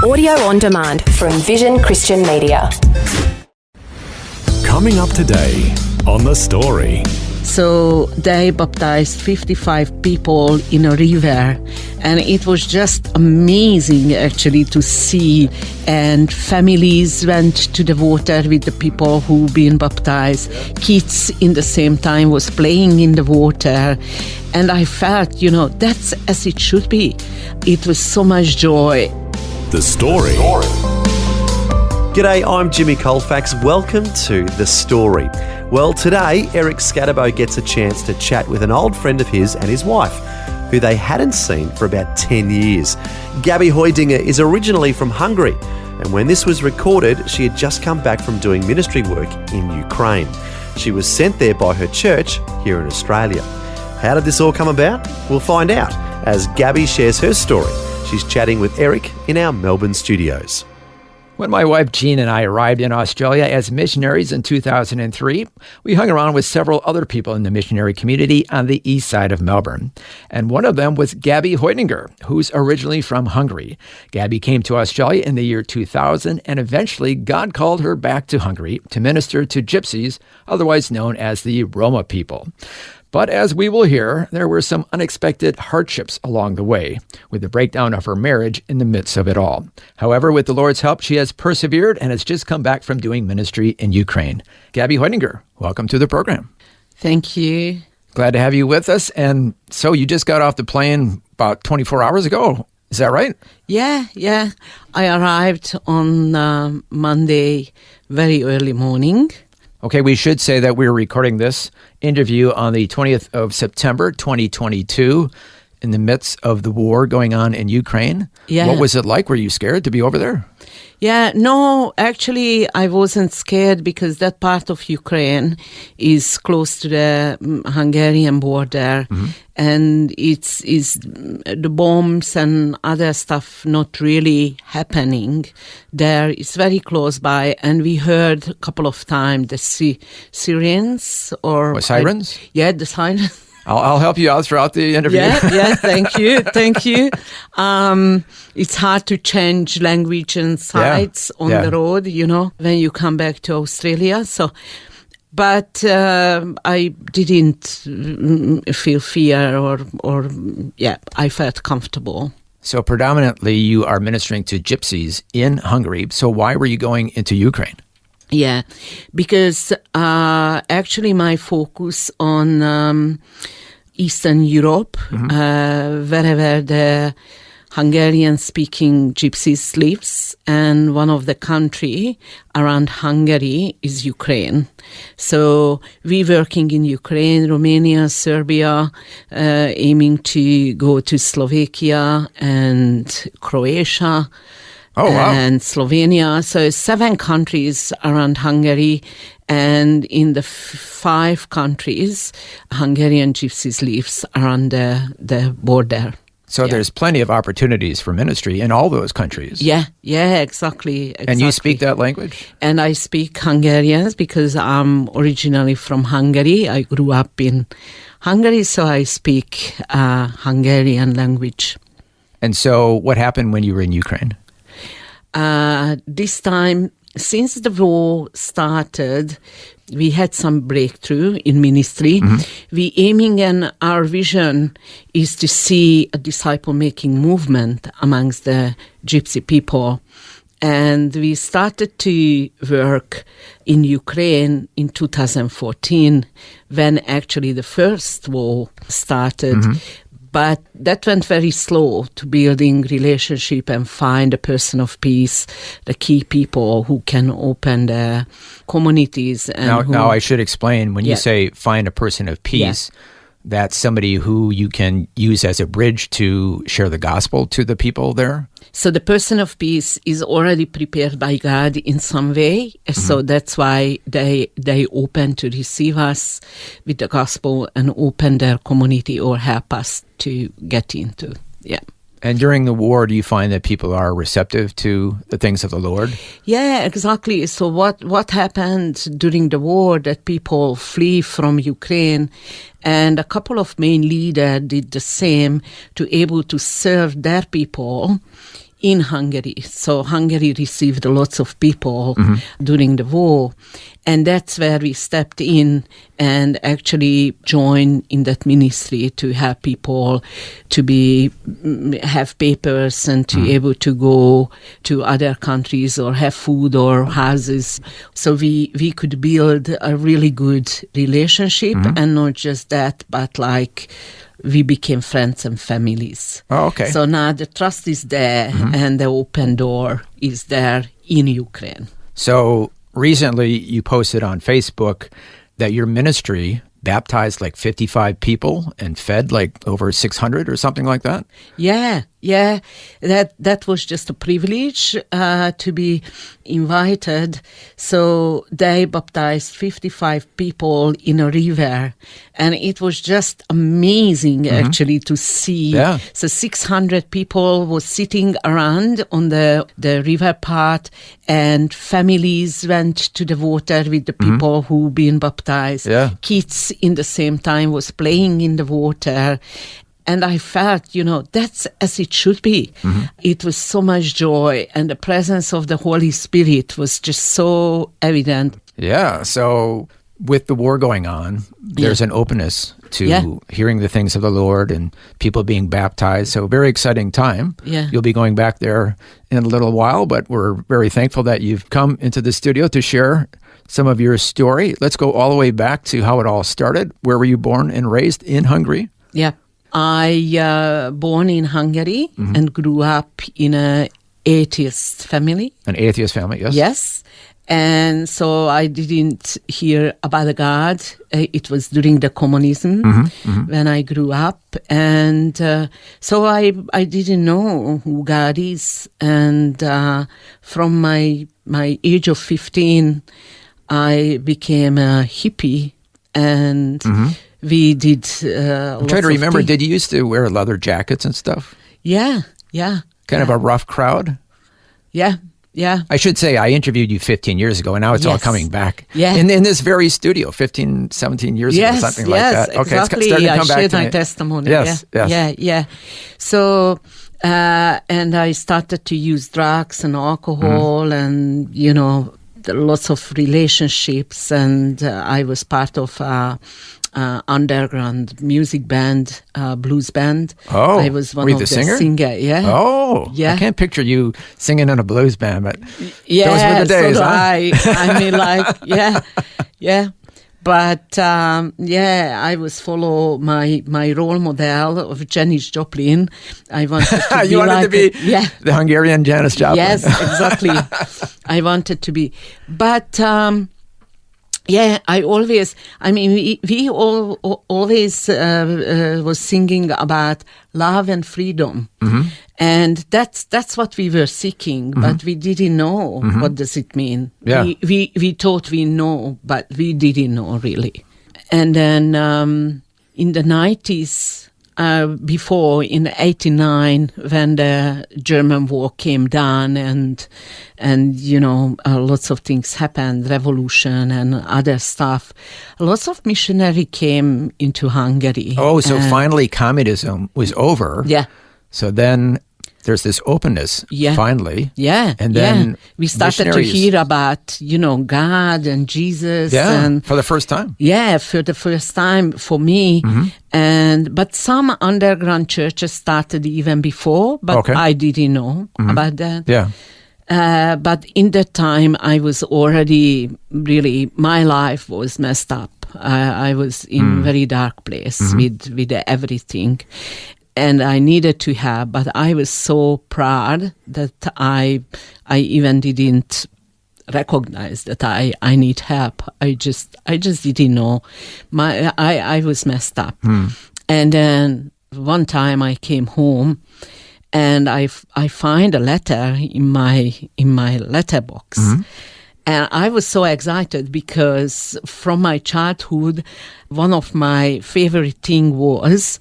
Audio on demand from Vision Christian Media. Coming up today on The Story. So they baptized 55 people in a river, and it was just amazing actually to see. And families went to the water with the people who been baptized. Kids in the same time was playing in the water, and I felt, that's as it should be. It was so much joy. The Story. G'day, I'm Jimmy Colefax. Welcome to The Story. Well, today, Eric Scatterbo gets a chance to chat with an old friend of his and his wife, who they hadn't seen for about 10 years. Gabby Haidinger is originally from Hungary, and when this was recorded, she had just come back from doing ministry work in Ukraine. She was sent there by her church here in Australia. How did this all come about? We'll find out as Gabby shares her story. She's chatting with Eric in our Melbourne studios. When my wife Jean and I arrived in Australia as missionaries in 2003, we hung around with several other people in the missionary community on the east side of Melbourne. And one of them was Gabby Haidinger, who's originally from Hungary. Gabby came to Australia in the year 2000, and eventually God called her back to Hungary to minister to Gypsies, otherwise known as the Roma people. But as we will hear, there were some unexpected hardships along the way, with the breakdown of her marriage in the midst of it all. However, with the Lord's help, she has persevered and has just come back from doing ministry in Ukraine. Gabby Haidinger, welcome to the program. Thank you. Glad to have you with us. And so you just got off the plane about 24 hours ago. Is that right? Yeah. I arrived on Monday, very early morning. Okay, we should say that we're recording this interview on the 20th of September, 2022, in the midst of the war going on in Ukraine. Yeah. What was it like? Were you scared to be over there? Yeah, no, actually, I wasn't scared because that part of Ukraine is close to the Hungarian border. Mm-hmm. And it's the bombs and other stuff not really happening there. It's very close by, and we heard a couple of times the sirens or sirens. The sirens. I'll help you out throughout the interview. Yeah. Thank you. It's hard to change language and sides on the road, when you come back to Australia. But I didn't feel fear or I felt comfortable. So predominantly you are ministering to Gypsies in Hungary. So why were you going into Ukraine? Yeah, because actually my focus on Eastern Europe, wherever the Hungarian-speaking Gypsies lives, and one of the country around Hungary is Ukraine. So we working in Ukraine, Romania, Serbia, aiming to go to Slovakia and Croatia. Oh, wow. And Slovenia. So 7 countries around Hungary. And in the 5 countries, Hungarian Gypsies lives around the border. So there's plenty of opportunities for ministry in all those countries. Yeah, exactly. And you speak that language? And I speak Hungarian because I'm originally from Hungary. I grew up in Hungary, so I speak Hungarian language. And so what happened when you were in Ukraine? This time, since the war started, we had some breakthrough in ministry. Mm-hmm. We aiming and our vision is to see a disciple-making movement amongst the Gypsy people. And we started to work in Ukraine in 2014 when actually the first war started. Mm-hmm. But that went very slow to building relationship and find a person of peace, the key people who can open the communities. And now I should explain, when you say find a person of peace, that's somebody who you can use as a bridge to share the gospel to the people there? So the person of peace is already prepared by God in some way. Mm-hmm. So that's why they open to receive us with the gospel and open their community or help us to get into. Yeah. And during the war, do you find that people are receptive to the things of the Lord? Yeah, exactly. So what happened during the war, that people flee from Ukraine, and a couple of main leaders did the same to able to serve their people in Hungary. So Hungary received lots of people during the war. And that's where we stepped in and actually joined in that ministry to help people to have papers and to be able to go to other countries or have food or houses. So we could build a really good relationship, and not just that, but like we became friends and families. Oh, okay. So now the trust is there and the open door is there in Ukraine. So recently you posted on Facebook that your ministry baptized like 55 people and fed like over 600 or something like that? Yeah. That was just a privilege to be invited. So they baptized 55 people in a river. And it was just amazing actually to see. Yeah. So 600 people was sitting around on the river part, and families went to the water with the people who been baptized. Yeah. Kids in the same time was playing in the water. And I felt, that's as it should be. It was so much joy, and the presence of the Holy Spirit was just so evident. Yeah. So with the war going on, there's an openness to hearing the things of the Lord and people being baptized. So very exciting time. Yeah. You'll be going back there in a little while, but we're very thankful that you've come into the studio to share some of your story. Let's go all the way back to how it all started. Where were you born and raised? In Hungary? Yeah. I born in Hungary and grew up in an atheist family. An atheist family, yes? Yes. And so I didn't hear about God. It was during the communism when I grew up. And so I didn't know who God is. And from my age of 15, I became a hippie. And we did I'm trying to remember, did you used to wear leather jackets and stuff? Yeah. Kind of a rough crowd? Yeah. I should say I interviewed you 15 years ago, and now it's all coming back. Yeah. In this very studio, 15, 17 years ago, something like that. Okay, exactly. It's starting to come back shared to my me. testimony. Yes. Yeah. So, and I started to use drugs and alcohol and, lots of relationships, and I was part of underground music band, blues band. Oh, I was one were you of the the singer? Yeah. Oh, yeah. I can't picture you singing in a blues band, but those were Yeah, the days, so do huh? I mean, like, yeah. But I was follow my role model of Janis Joplin. I wanted to be You wanted to be the Hungarian Janis Joplin. Yes, exactly. I wanted to be, but I always. I mean, we all always was singing about love and freedom, and that's what we were seeking. But we didn't know what does it mean. Yeah. We thought we know, but we didn't know really. And then in the 90s. Before in '89, when the German war came down and lots of things happened, revolution and other stuff, lots of missionary came into Hungary. Oh, so finally communism was over. Yeah. So then there's this openness, finally. Yeah. And then we started to hear about, God and Jesus. Yeah, and for the first time. Yeah, for the first time for me. But some underground churches started even before, but I didn't know about that. Yeah. But in that time, I was already my life was messed up. I was in very dark place with everything. And I needed to help, but I was so proud that I even didn't recognize that I need help. I just didn't know. I was messed up. And then one time I came home, and I find a letter in my letterbox. And I was so excited because from my childhood, one of my favorite thing was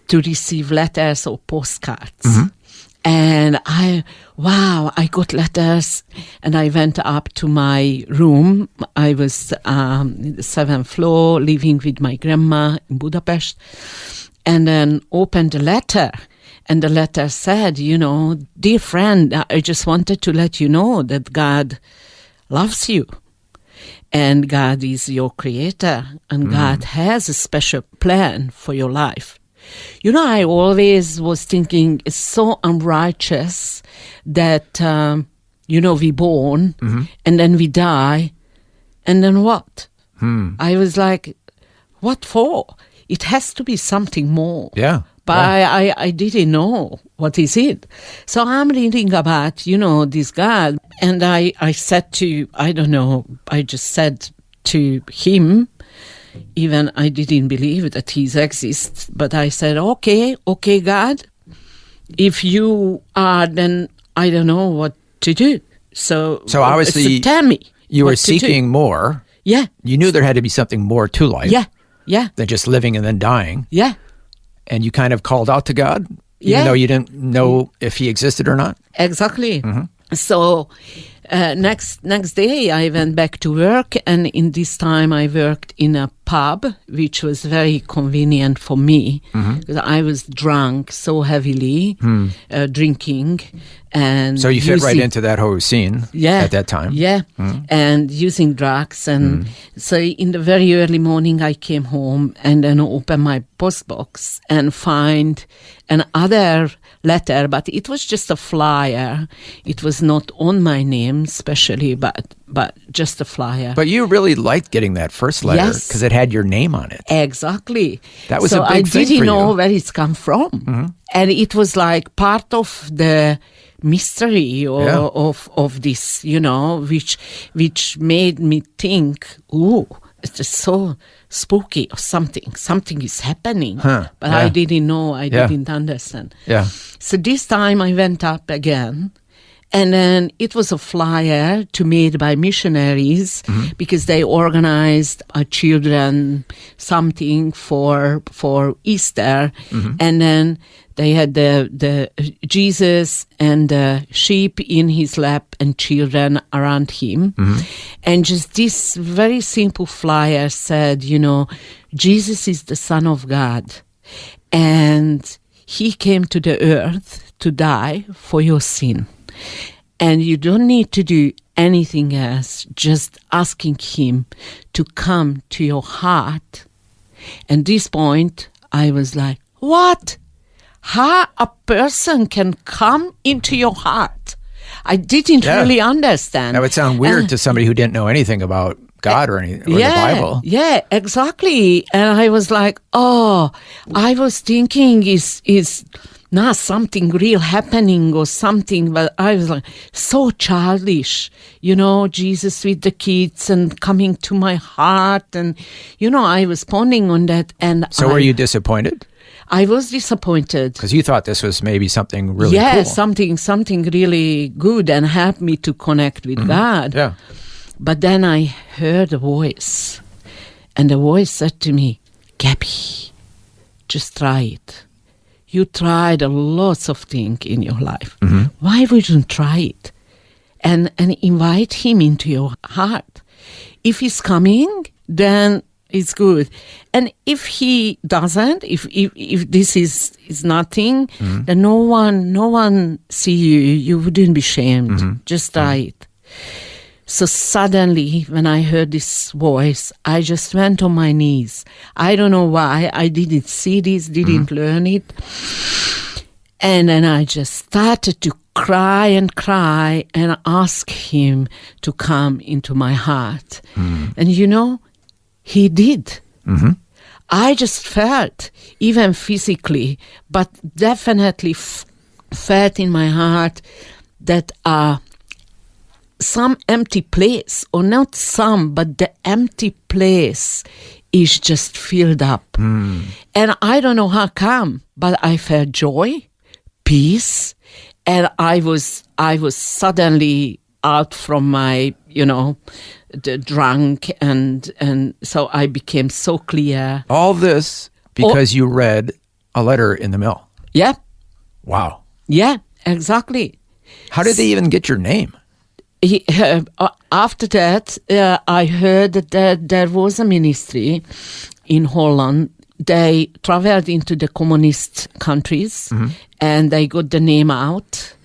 to receive letters or postcards. And I got letters, and I went up to my room. I was in the 7th floor living with my grandma in Budapest, and then opened the letter. And the letter said, dear friend, I just wanted to let you know that God loves you. And God is your creator. And God has a special plan for your life. I always was thinking it's so unrighteous that, we born and then we die. And then what? I was like, what for? It has to be something more. Yeah. But I didn't know what is it. So I'm reading about, this God. And I said I just said to him, even I didn't believe that he exists, but I said, okay, God, if you are, then I don't know what to do. So obviously, tell me. You were seeking more. Yeah. You knew there had to be something more to life. Yeah. Than just living and then dying. Yeah. And you kind of called out to God, even though you didn't know if he existed or not? Exactly. So next day I went back to work, and in this time I worked in a pub, which was very convenient for me because I was drunk so heavily, drinking. And so you fit right into that whole scene at that time. Yeah, and using drugs. And so in the very early morning I came home and then opened my postbox and find another letter, but it was just a flyer. It was not on my name especially, but just a flyer. But you really liked getting that first letter because it had your name on it. Exactly. That was a big thing for you. So I didn't know where it's come from. And it was like part of the mystery of this, which made me think, it's just so spooky or something. Something is happening. But I didn't know. I didn't understand. Yeah. So this time I went up again. And then it was a flyer made by missionaries because they organized a children something for Easter. And then they had the Jesus and the sheep in his lap and children around him. And just this very simple flyer said, Jesus is the Son of God. And he came to the earth to die for your sin. And you don't need to do anything else, just asking him to come to your heart. And this point, I was like, what? How a person can come into your heart? I didn't really understand. That would sound weird to somebody who didn't know anything about God or the Bible. Yeah, exactly. And I was like, I was thinking is not something real happening or something, but I was like, so childish, Jesus with the kids and coming to my heart. And, I was pondering on that. And so were you disappointed? I was disappointed. Because you thought this was maybe something really cool. Yeah, something really good and helped me to connect with God. Yeah. But then I heard a voice. And the voice said to me, Gabby, just try it. You tried a lots of things in your life. Why wouldn't try it? And invite him into your heart. If he's coming, then it's good. And if he doesn't, if this is nothing, then no one see you. You wouldn't be shamed. Just try it. So suddenly, when I heard this voice, I just went on my knees. I don't know why. I didn't see this, didn't learn it. And then I just started to cry and ask him to come into my heart. And he did. I just felt, even physically, but definitely felt in my heart that some empty place, or not some, but the empty place is just filled up. And I don't know how come, but I felt joy, peace, and I was suddenly out from my, the drunk, and so I became so clear. All this because you read a letter in the mail. Yeah. Wow. Yeah, exactly. How did they even get your name? After that, I heard that there was a ministry in Holland they traveled into the communist countries and they got the name out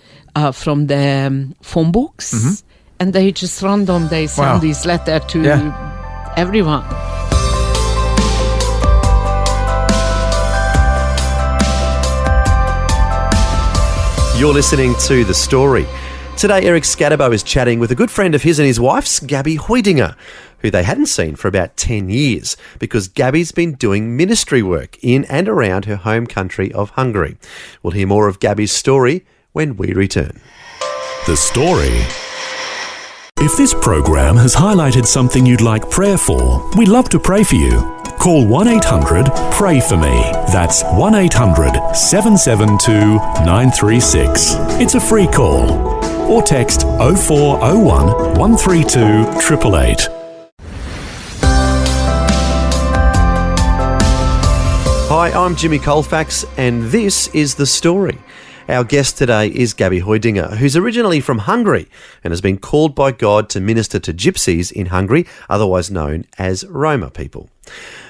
from the phone books and they just they send this letter to everyone. You're listening to The Story. Today, Eric Scatterbo is chatting with a good friend of his and his wife's, Gabby Haidinger, who they hadn't seen for about 10 years because Gabby's been doing ministry work in and around her home country of Hungary. We'll hear more of Gabby's story when we return. The Story. If this program has highlighted something you'd like prayer for, we'd love to pray for you. Call 1-800-PRAY-FOR-ME. That's 1-800-772-936. It's a free call. Or text 0401 132 888. Hi, I'm Jimmy Colefax, and this is The Story. Our guest today is Gabby Haidinger, who's originally from Hungary and has been called by God to minister to Gypsies in Hungary, otherwise known as Roma people.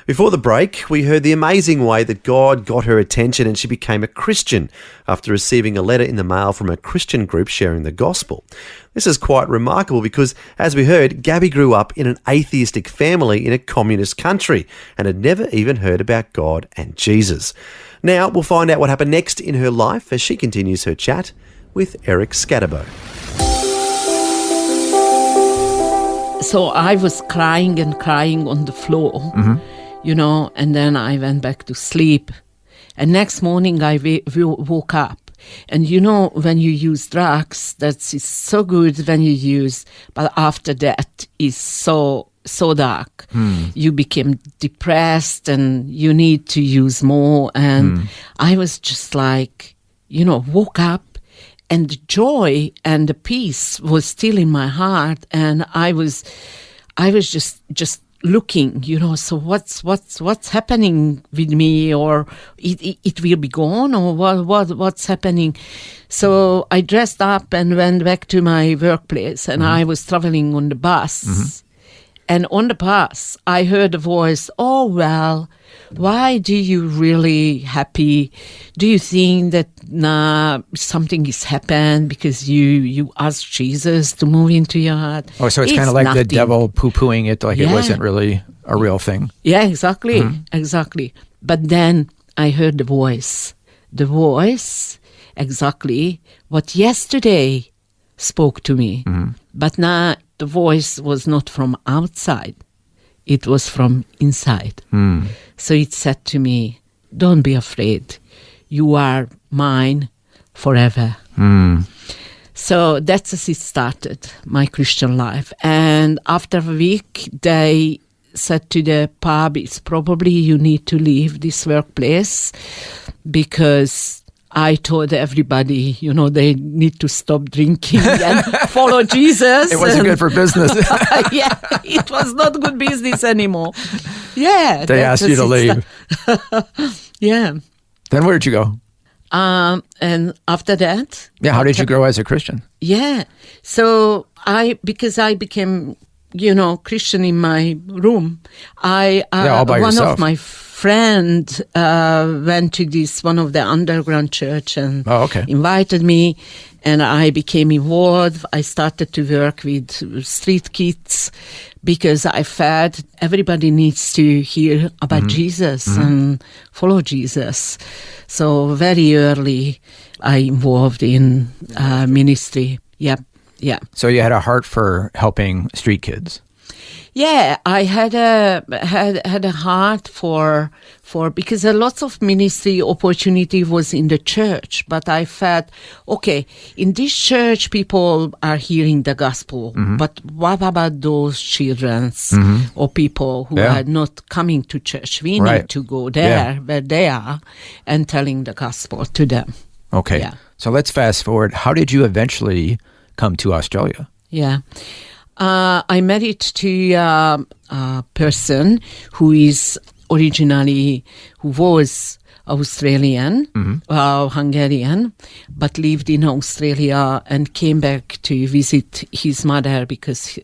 Before the break, we heard the amazing way that God got her attention and she became a Christian after receiving a letter in the mail from a Christian group sharing the gospel. This is quite remarkable because, as we heard, Gabby grew up in an atheistic family in a communist country and had never even heard about God and Jesus. Now, we'll find out what happened next in her life as she continues her chat with Eric Scatterbo. So I was crying and crying on the floor, and then I went back to sleep. And next morning I woke up. And when you use drugs, that's so good when you use, but after that is so dark. You became depressed and you need to use more. And I was just like, woke up. And the joy and the peace was still in my heart, and I was just looking, so what's happening with me, or it will be gone, or what's happening? So I dressed up and went back to my workplace, and I was traveling on the bus. And on the bus, I heard a voice, "Oh, well, why do you really happy? Do you think that something has happened because you asked Jesus to move into your heart?" Oh, so it's kind of like the devil poo-pooing it like it wasn't really a real thing. Yeah, exactly. But then I heard the voice exactly what yesterday spoke to me. But now the voice was not from outside. It was from inside. So it said to me, "Don't be afraid. You are mine forever." So that's as it started, my Christian life. And after a week, they said to the pub, "It's probably you need to leave this workplace," because I told everybody, they need to stop drinking and follow Jesus. It wasn't good for business. Yeah, it was not good business anymore. Yeah. They asked you to leave. Yeah. Then where did you go? And after that. Yeah, how did you grow as a Christian? Yeah. So because I became, Christian in my room, all by yourself. One of my friend went to one of the underground church and invited me, and I became involved. I started to work with street kids because I felt everybody needs to hear about Jesus and follow Jesus. So very early I involved in ministry. Yeah. So you had a heart for helping street kids. Yeah, I had a heart for because a lot of ministry opportunity was in the church, but I felt, okay, in this church people are hearing the gospel, but what about those children or people who are not coming to church? We need to go there where they are and telling the gospel to them. Okay, so let's fast forward. How did you eventually come to Australia? Yeah. I married to a person who was Australian, Hungarian, but lived in Australia and came back to visit his mother because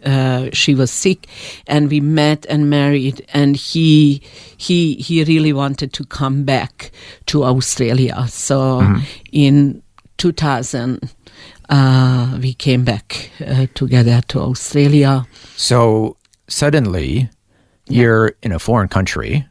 she was sick, and we met and married, and he really wanted to come back to Australia. So in 2000, we came back together to Australia. So suddenly, you're in a foreign country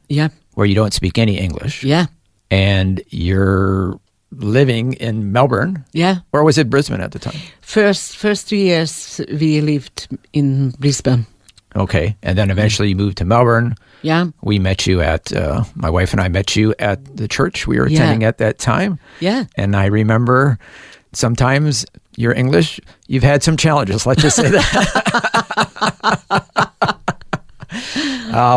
where you don't speak any English. Yeah. And you're living in Melbourne. Yeah. Or was it Brisbane at the time? First 2 years we lived in Brisbane. Okay. And then eventually you moved to Melbourne. Yeah. We met you at, my wife and I met you at the church we were attending at that time. Yeah. And I remember sometimes your English, you've had some challenges, let's just say that.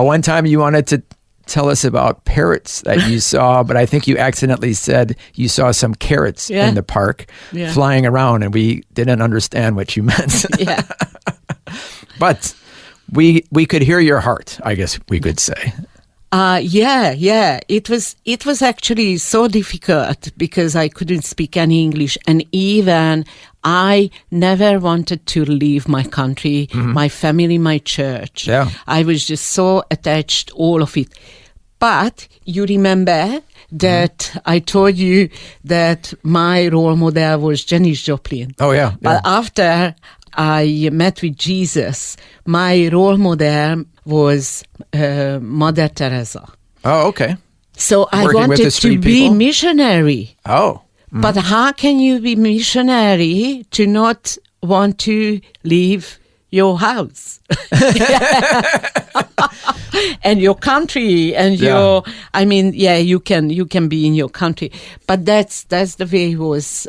One time you wanted to tell us about parrots that you saw, but I think you accidentally said you saw some carrots in the park flying around, and we didn't understand what you meant. Yeah. But we could hear your heart, I guess we could say. Yeah. It was actually so difficult because I couldn't speak any English, and even I never wanted to leave my country, my family, my church. Yeah. I was just so attached, all of it. But you remember that I told you that my role model was Janis Joplin. Oh, yeah. But after I met with Jesus, my role model was Mother Teresa. Oh, okay. So I Working with wanted the street to be people? missionary. Oh. But how can you be missionary to not want to leave your house and your country and your? I mean, you can be in your country, but that's the way it was.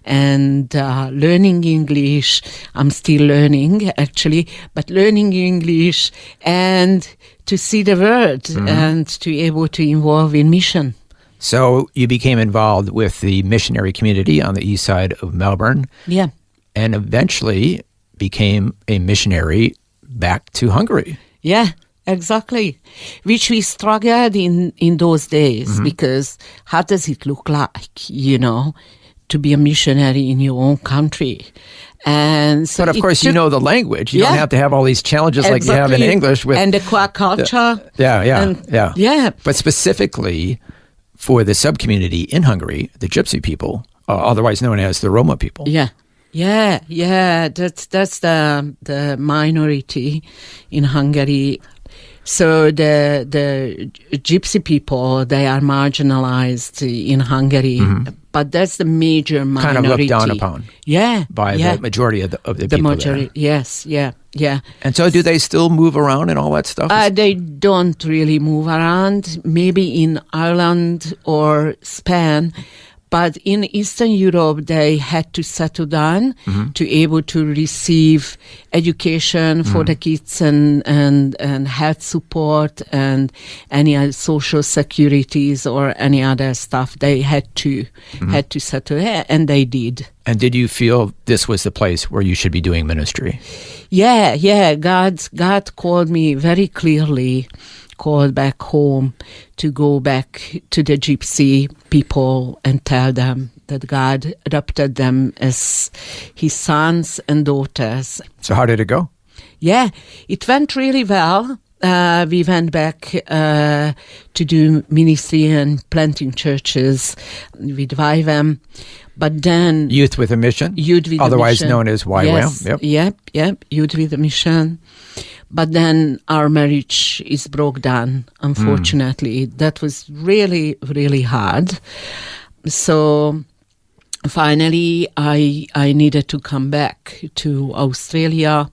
And learning English, I'm still learning actually, but learning English and to see the world and to be able to involve in mission. So you became involved with the missionary community on the east side of Melbourne. Yeah. And eventually became a missionary back to Hungary. Yeah, exactly. Which we struggled in those days because how does it look like, to be a missionary in your own country? And so but of course, you know the language. You don't have to have all these challenges like you have in English. And the queer culture. Yeah. But specifically for the sub-community in Hungary, the Gypsy people, otherwise known as the Roma people. Yeah. That's the minority in Hungary. So the Gypsy people, they are marginalized in Hungary, but that's the major minority. Kind of looked down upon. By the majority of the people majority, there. Yes. And so do they still move around and all that stuff? They don't really move around, maybe in Ireland or Spain. But in Eastern Europe, they had to settle down to able to receive education for the kids and health support and any other social securities or any other stuff. They had to settle there, and they did. And did you feel this was the place where you should be doing ministry? Yeah. God called me very clearly. Called back home to go back to the Gypsy people and tell them that God adopted them as his sons and daughters. So how did it go? Yeah, it went really well. We went back to do ministry and planting churches with YWAM. But then... Youth with a Mission? Youth with otherwise a Mission. known as YWAM? Yes, yep. Youth with a Mission. But then our marriage is broke down, unfortunately. That was really, really hard. So finally, I needed to come back to Australia,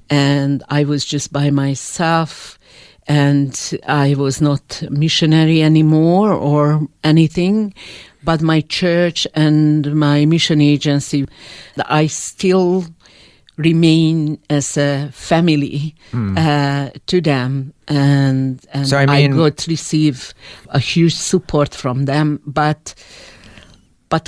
and I was just by myself, and I was not missionary anymore or anything. But my church and my mission agency, I still remain as a family to them, and so, I got to receive a huge support from them, but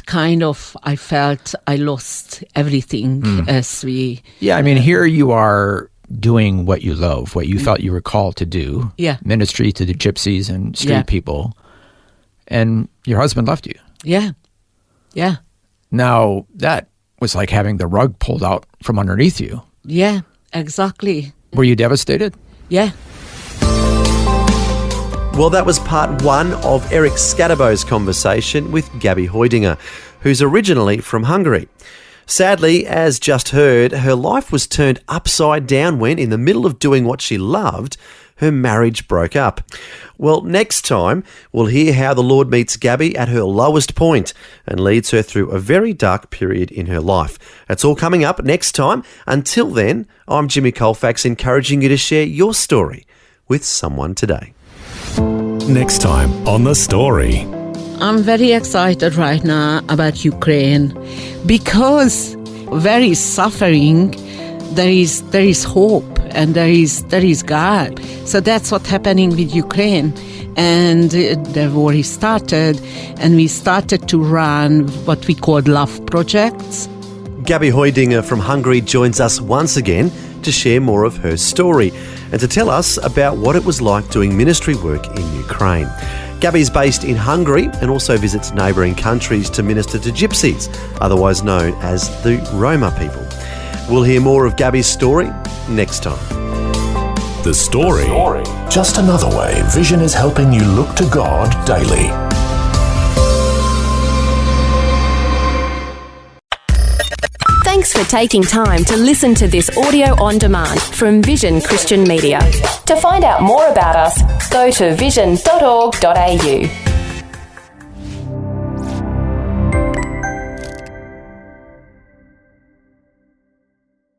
kind of I felt I lost everything as we... Yeah, here you are doing what you love, what you felt you were called to do, ministry to the Gypsies and street people, and your husband left you. Yeah. Yeah. Now, that was like having the rug pulled out from underneath you. Yeah, exactly. Were you devastated? Yeah. Well, that was part one of Eric Scadabo's conversation with Gabby Haidinger, who's originally from Hungary. Sadly, as just heard, her life was turned upside down when, in the middle of doing what she loved, her marriage broke up. Well, next time, we'll hear how the Lord meets Gabby at her lowest point and leads her through a very dark period in her life. That's all coming up next time. Until then, I'm Jimmy Colefax, encouraging you to share your story with someone today. Next time on The Story. I'm very excited right now about Ukraine because where is suffering, there is hope and there is God. So that's what's happening with Ukraine. And the war is started, and we started to run what we called love projects. Gabby Haidinger from Hungary joins us once again to share more of her story and to tell us about what it was like doing ministry work in Ukraine. Gabby's based in Hungary and also visits neighbouring countries to minister to Gypsies, otherwise known as the Roma people. We'll hear more of Gabby's story next time. The Story. Just another way Vision is helping you look to God daily. Thanks for taking time to listen to this audio on demand from Vision Christian Media. To find out more about us, go to vision.org.au.